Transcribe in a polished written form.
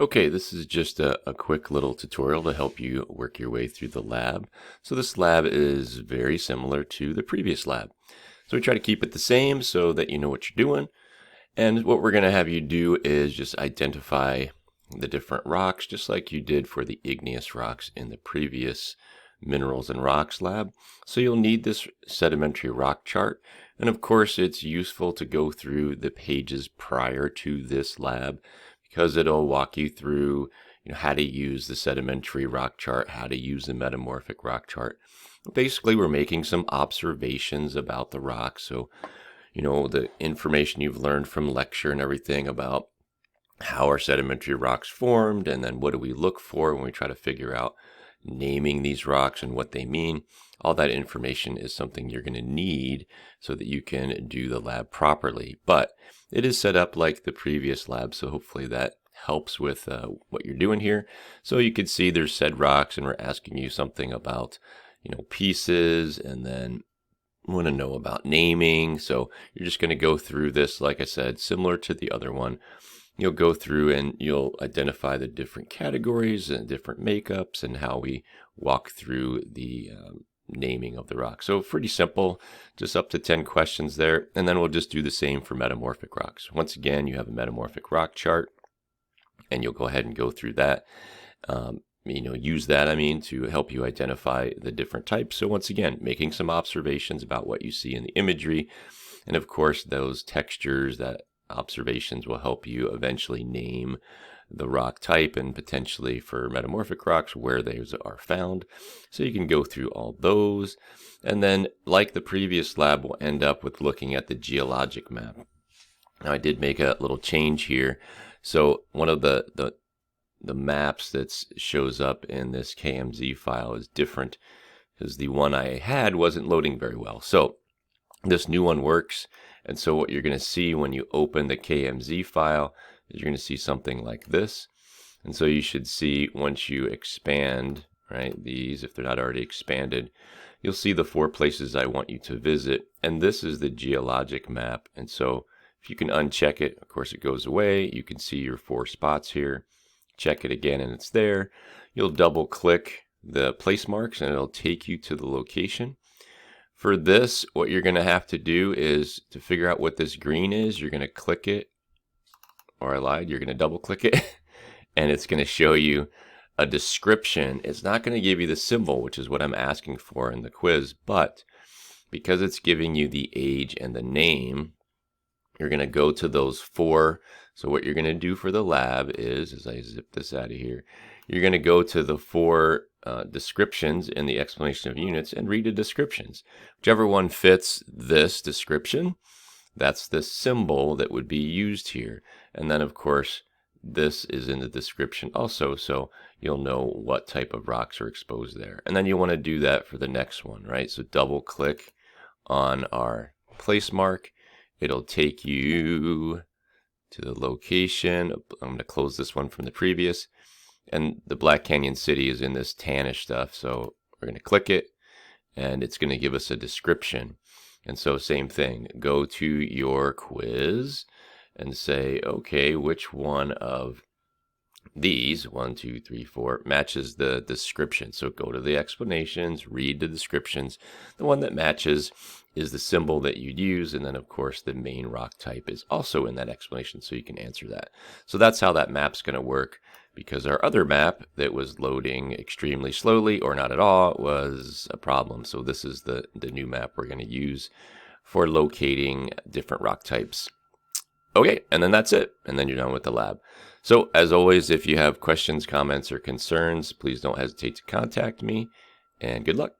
Okay, this is just a quick little tutorial to help you work your way through the lab. So this lab is very similar to the previous lab. So we try to keep it the same so that you know what you're doing. And what we're going to have you do is just identify the different rocks, just like you did for the igneous rocks in the previous minerals and rocks lab. So you'll need this sedimentary rock chart. And of course, it's useful to go through the pages prior to this lab, because it'll walk you through how to use the sedimentary rock chart, how to use the metamorphic rock chart. Basically, we're making some observations about the rock. So, the information you've learned from lecture and everything about how are sedimentary rocks formed, and then what do we look for when we try to figure out naming these rocks and what they mean. All that information is something you're going to need so that you can do the lab properly. But it is set up like the previous lab, so hopefully that helps with what you're doing here. So you can see there's said rocks, and we're asking you something about pieces, and then want to know about naming. So you're just going to go through this, like I said, similar to the other one. You'll go through and you'll identify the different categories and different makeups and how we walk through the naming of the rock. So pretty simple, just up to 10 questions there. And then we'll just do the same for metamorphic rocks. Once again, you have a metamorphic rock chart, and you'll go ahead and go through that. Use that, to help you identify the different types. So once again, making some observations about what you see in the imagery. And of course, those textures, that observations will help you eventually name the rock type, and potentially for metamorphic rocks where those are found. So you can go through all those. And then, like the previous lab, we'll end up with looking at the geologic map. Now I did make a little change here. So one of the maps that shows up in this KMZ file is different, because the one I had wasn't loading very well. So this new one works. And so what you're going to see when you open the KMZ file is you're going to see something like this. And so you should see, once you expand, right, these, if they're not already expanded, you'll see the 4 places I want you to visit. And this is the geologic map. And so if you can uncheck it, of course it goes away. You can see your 4 spots here. Check it again and it's there. You'll double click the place marks and it'll take you to the location. For this, what you're going to have to do is, to figure out what this green is, you're going to click it, or I lied, you're going to double click it, and it's going to show you a description. It's not going to give you the symbol, which is what I'm asking for in the quiz, but because it's giving you the age and the name, you're going to go to those 4. So what you're going to do for the lab is, as I zip this out of here, you're going to go to the 4 descriptions in the explanation of units and read the descriptions. Whichever one fits this description, that's the symbol that would be used here. And then, of course, this is in the description also, so you'll know what type of rocks are exposed there. And then you want to do that for the next one, right? So double click on our place mark. It'll take you to the location. I'm going to close this one from the previous. And the Black Canyon City is in this tannish stuff. So we're going to click it, and it's going to give us a description. And so same thing, go to your quiz and say, okay, which one of these, 1, 2, 3, 4, matches the description. So go to the explanations, read the descriptions. The one that matches is the symbol that you'd use. And then, of course, the main rock type is also in that explanation, so you can answer that. So that's how that map's going to work, because our other map that was loading extremely slowly or not at all was a problem. So this is the new map we're going to use for locating different rock types. Okay, and then that's it. And then you're done with the lab. So as always, if you have questions, comments, or concerns, please don't hesitate to contact me, and good luck.